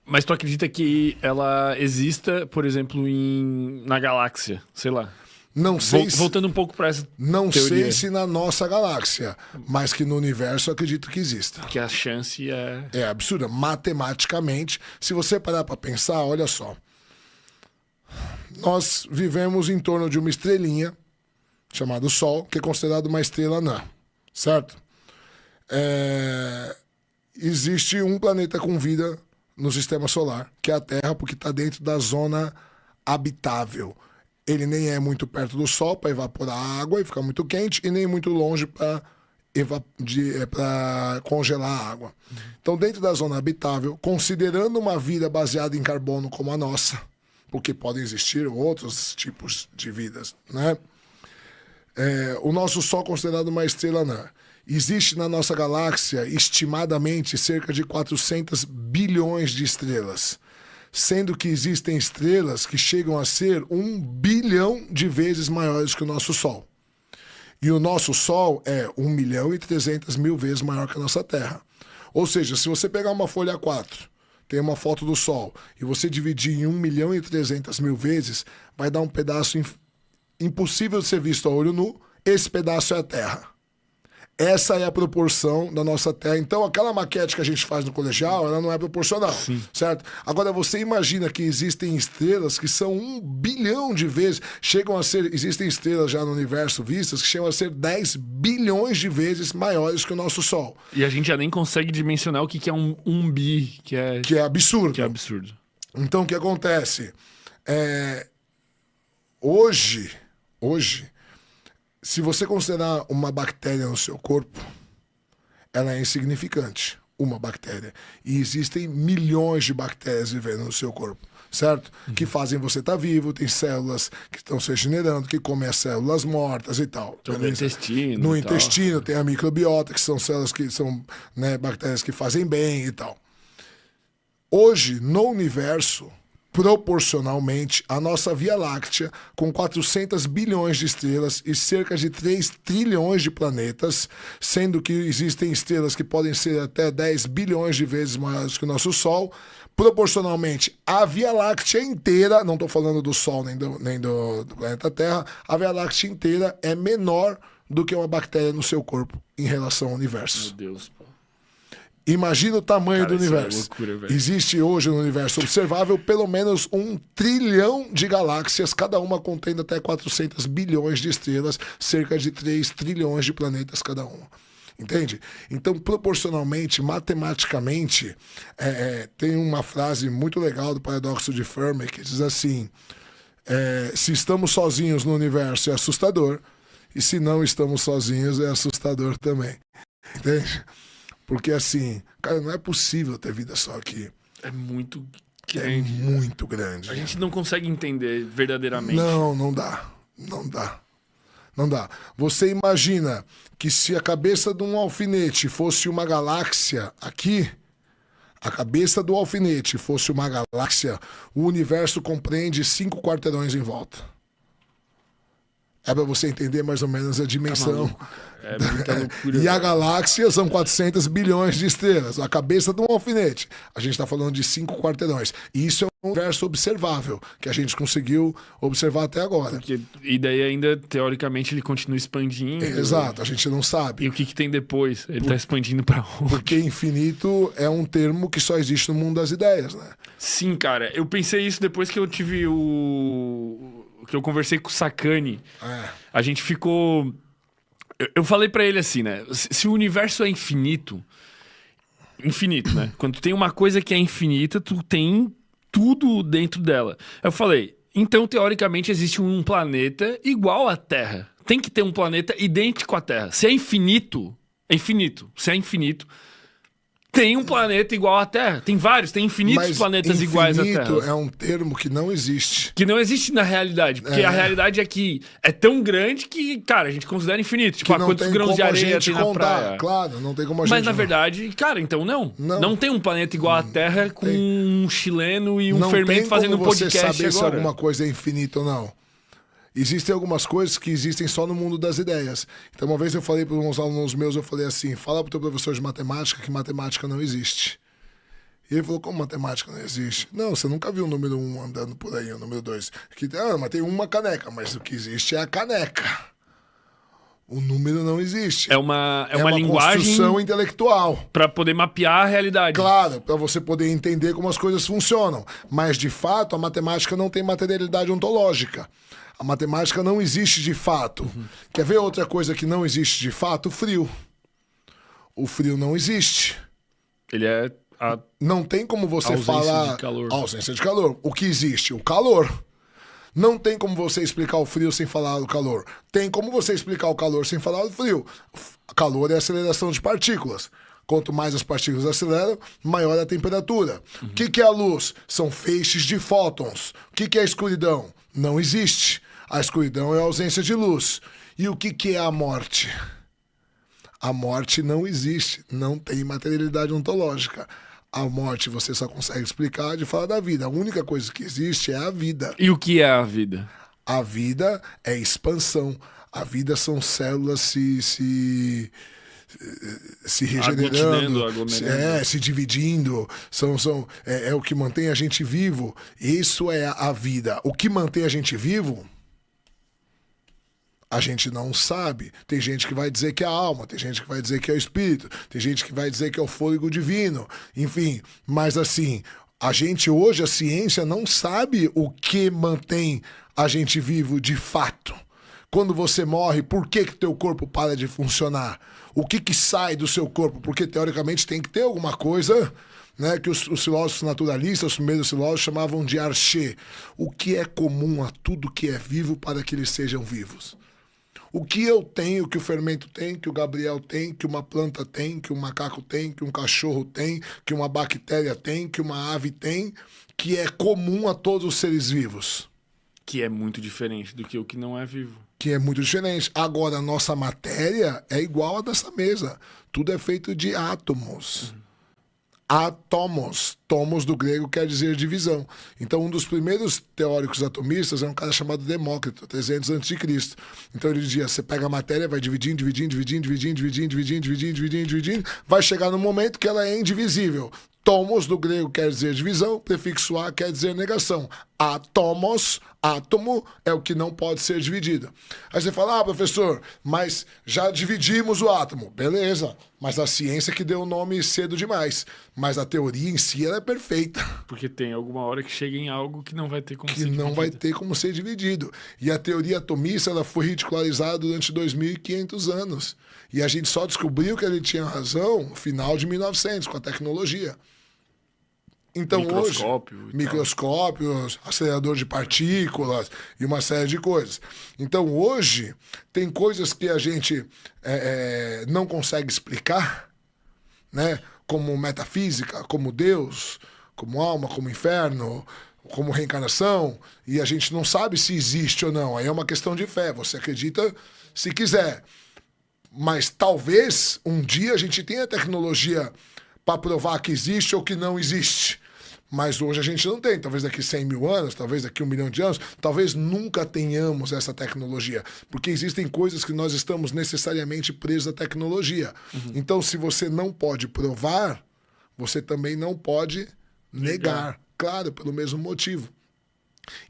Mas tu acredita que ela exista, por exemplo, na galáxia? Sei lá. Não sei Voltando um pouco para essa Não teoria. sei se na nossa galáxia, mas que no universo eu acredito que exista. Que a chance é... É absurda. Matematicamente, se você parar para pensar, olha só. Nós vivemos em torno de uma estrelinha chamada Sol, que é considerada uma estrela anã, certo? Existe um planeta com vida no sistema solar, que é a Terra, porque está dentro da zona habitável. Ele nem é muito perto do Sol para evaporar a água e ficar muito quente, e nem muito longe para congelar a água. Então, dentro da zona habitável, considerando uma vida baseada em carbono como a nossa, porque podem existir outros tipos de vidas, né? O nosso Sol é considerado uma estrela anã. Existe na nossa galáxia, estimadamente, cerca de 400 bilhões de estrelas. Sendo que existem estrelas que chegam a ser 1 bilhão de vezes maiores que o nosso Sol. E o nosso Sol é 1.300.000 vezes maior que a nossa Terra. Ou seja, se você pegar uma folha A4, tem uma foto do Sol, e você dividir em 1.300.000 vezes, vai dar um pedaço impossível de ser visto a olho nu. Esse pedaço é a Terra. Essa é a proporção da nossa Terra. Então, aquela maquete que a gente faz no colegial, ela não é proporcional, certo? Agora, você imagina que existem estrelas que são 1 bilhão de vezes, existem estrelas já no universo vistas que chegam a ser 10 bilhões de vezes maiores que o nosso Sol. E a gente já nem consegue dimensionar o que é um bi, que é absurdo. Que é absurdo. Então, o que acontece? Hoje, se você considerar uma bactéria no seu corpo, ela é insignificante, uma bactéria. E existem milhões de bactérias vivendo no seu corpo, certo? Que fazem você estar vivo, tem células que estão se regenerando, que comem as células mortas e tal. No intestino. No intestino tem a microbiota, que são células que são, né, bactérias que fazem bem e tal. Hoje, no universo, proporcionalmente, a nossa Via Láctea, com 400 bilhões de estrelas e cerca de 3 trilhões de planetas, sendo que existem estrelas que podem ser até 10 bilhões de vezes maiores que o nosso Sol, proporcionalmente, a Via Láctea inteira, não estou falando do Sol nem do planeta Terra, a Via Láctea inteira é menor do que uma bactéria no seu corpo em relação ao universo. Meu Deus, pô. Imagina o tamanho do universo. É loucura, velho. Existe hoje no universo observável pelo menos 1 trilhão de galáxias, cada uma contendo até 400 bilhões de estrelas, cerca de 3 trilhões de planetas cada uma. Entende? Então, proporcionalmente, matematicamente, tem uma frase muito legal do paradoxo de Fermi que diz assim: se estamos sozinhos no universo é assustador, e se não estamos sozinhos é assustador também. Entende? Porque assim, cara, não é possível ter vida só aqui. É muito grande. É muito grande. A gente não consegue entender verdadeiramente. Não dá. Não dá. Você imagina que se a cabeça de um alfinete fosse uma galáxia aqui, a cabeça do alfinete fosse uma galáxia, o universo compreende 5 quarteirões em volta. É para você entender mais ou menos a dimensão. É muita loucura. E a galáxia são 400 bilhões de estrelas. A cabeça de um alfinete. A gente está falando de 5 quarteirões. E isso é um universo observável, que a gente conseguiu observar até agora. E daí ainda, teoricamente, ele continua expandindo. Exato, a gente não sabe. E o que tem depois? Ele está expandindo para onde? Porque infinito é um termo que só existe no mundo das ideias, né? Sim, cara. Eu pensei isso depois que eu tive que eu conversei com o Sakane. A gente ficou... Eu falei pra ele assim, né? Se o universo é infinito, né? Quando tu tem uma coisa que é infinita, tu tem tudo dentro dela. Eu falei, então, teoricamente, existe um planeta igual à Terra. Tem que ter um planeta idêntico à Terra. Se é infinito, é infinito. Se é infinito, tem um planeta igual à Terra. Tem vários, tem infinitos planetas iguais à Terra. Infinito é um termo que não existe. Que não existe na realidade. Porque a realidade é que é tão grande que, cara, a gente considera infinito. Tipo, quantos grãos de areia tem na praia. Claro, não tem como a gente... Mas, na verdade, cara, então não tem um planeta igual à Terra com um chileno e um fermento fazendo um podcast agora. Não tem como você saber se alguma coisa é infinita ou não. Existem algumas coisas que existem só no mundo das ideias. Então, uma vez eu falei para uns alunos meus, eu falei assim, fala para o teu professor de matemática que matemática não existe. E ele falou, como matemática não existe? Não, você nunca viu o número 1 andando por aí, o número 2. Mas tem uma caneca, mas o que existe é a caneca. O número não existe. É uma linguagem construção intelectual. Para poder mapear a realidade. Claro, para você poder entender como as coisas funcionam. Mas, de fato, a matemática não tem materialidade ontológica. A matemática não existe de fato. Quer ver outra coisa que não existe de fato? O frio. O frio não existe. Ele é não tem como você falar... de calor. Ausência de calor. O que existe? O calor. Não tem como você explicar o frio sem falar do calor. Tem como você explicar o calor sem falar do frio. Calor é aceleração de partículas. Quanto mais as partículas aceleram, maior a temperatura. O que é a luz? São feixes de fótons. O que é a escuridão? Não existe. A escuridão é a ausência de luz. E o que é a morte? A morte não existe. Não tem materialidade ontológica. A morte você só consegue explicar de falar da vida. A única coisa que existe é a vida. E o que é a vida? A vida é expansão. A vida são células se regenerando, se dividindo. É o que mantém a gente vivo. Isso é a vida. O que mantém a gente vivo... A gente não sabe. Tem gente que vai dizer que é a alma, tem gente que vai dizer que é o espírito, tem gente que vai dizer que é o fôlego divino, enfim. Mas assim, a ciência não sabe o que mantém a gente vivo de fato. Quando você morre, por que teu corpo para de funcionar? O que sai do seu corpo? Porque teoricamente tem que ter alguma coisa... Né, que os filósofos naturalistas, os primeiros filósofos, chamavam de archê. O que é comum a tudo que é vivo para que eles sejam vivos? O que eu tenho, que o fermento tem, que o Gabriel tem, que uma planta tem, que um macaco tem, que um cachorro tem, que uma bactéria tem, que uma ave tem, que é comum a todos os seres vivos. Que é muito diferente do que o que não é vivo. Que é muito diferente. Agora, a nossa matéria é igual a dessa mesa. Tudo é feito de átomos. Átomos. Tomos do grego quer dizer divisão. Então, um dos primeiros teóricos atomistas é um cara chamado Demócrito, 300 a.C. Então, ele dizia, você pega a matéria, vai dividindo, vai chegar no momento que ela é indivisível. Tomos do grego quer dizer divisão, prefixo a quer dizer negação. Átomos, átomo, é o que não pode ser dividido. Aí você fala, professor, mas já dividimos o átomo. Beleza, mas a ciência que deu o nome cedo demais. Mas a teoria em si, ela é perfeita. Porque tem alguma hora que chega em algo que não vai ter como ser dividido. Que não vai ter como ser dividido. E a teoria atomista, ela foi ridicularizada durante 2.500 anos. E a gente só descobriu que ele tinha razão no final de 1900, com a tecnologia. Então microscópios, acelerador de partículas e uma série de coisas. Então hoje tem coisas que a gente não consegue explicar, né? Como metafísica, como Deus, como alma, como inferno, como reencarnação, e a gente não sabe se existe ou não. Aí é uma questão de fé. Você acredita se quiser. Mas talvez um dia a gente tenha tecnologia para provar que existe ou que não existe. Mas hoje a gente não tem. Talvez daqui 100 mil anos, talvez daqui 1 milhão de anos, talvez nunca tenhamos essa tecnologia. Porque existem coisas que nós estamos necessariamente presos à tecnologia. Então, se você não pode provar, você também não pode negar. Claro, pelo mesmo motivo.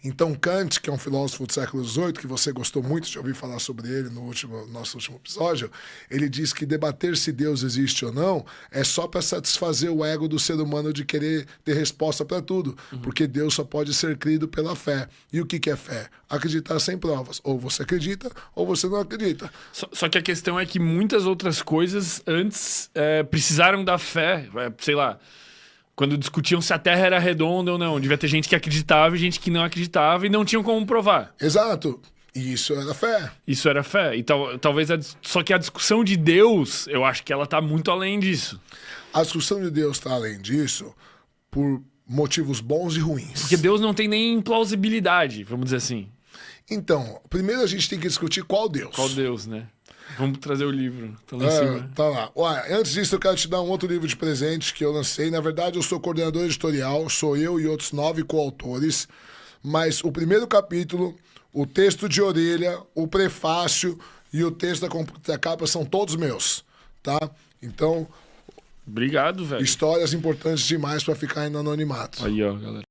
Então Kant, que é um filósofo do século XVIII, que você gostou muito de ouvir falar sobre ele no nosso último episódio, ele diz que debater se Deus existe ou não é só para satisfazer o ego do ser humano de querer ter resposta para tudo, porque Deus só pode ser crido pela fé. E o que é fé? Acreditar sem provas. Ou você acredita, ou você não acredita. Só que a questão é que muitas outras coisas antes precisaram da fé, sei lá... Quando discutiam se a Terra era redonda ou não. Devia ter gente que acreditava e gente que não acreditava e não tinham como provar. Exato. E isso era fé. Isso era fé. E talvez só que a discussão de Deus, eu acho que ela está muito além disso. A discussão de Deus está além disso por motivos bons e ruins. Porque Deus não tem nem plausibilidade, vamos dizer assim. Então, primeiro a gente tem que discutir qual Deus. Qual Deus, né? Vamos trazer o livro. Tá lá em cima. Tá lá. Ué, antes disso, eu quero te dar um outro livro de presente que eu lancei. Na verdade, eu sou coordenador editorial, sou eu e outros 9 coautores. Mas o primeiro capítulo, o texto de orelha, o prefácio e o texto da capa são todos meus, tá? Então, Obrigado, velho. Histórias importantes demais pra ficar no anonimato. Aí, ó, galera.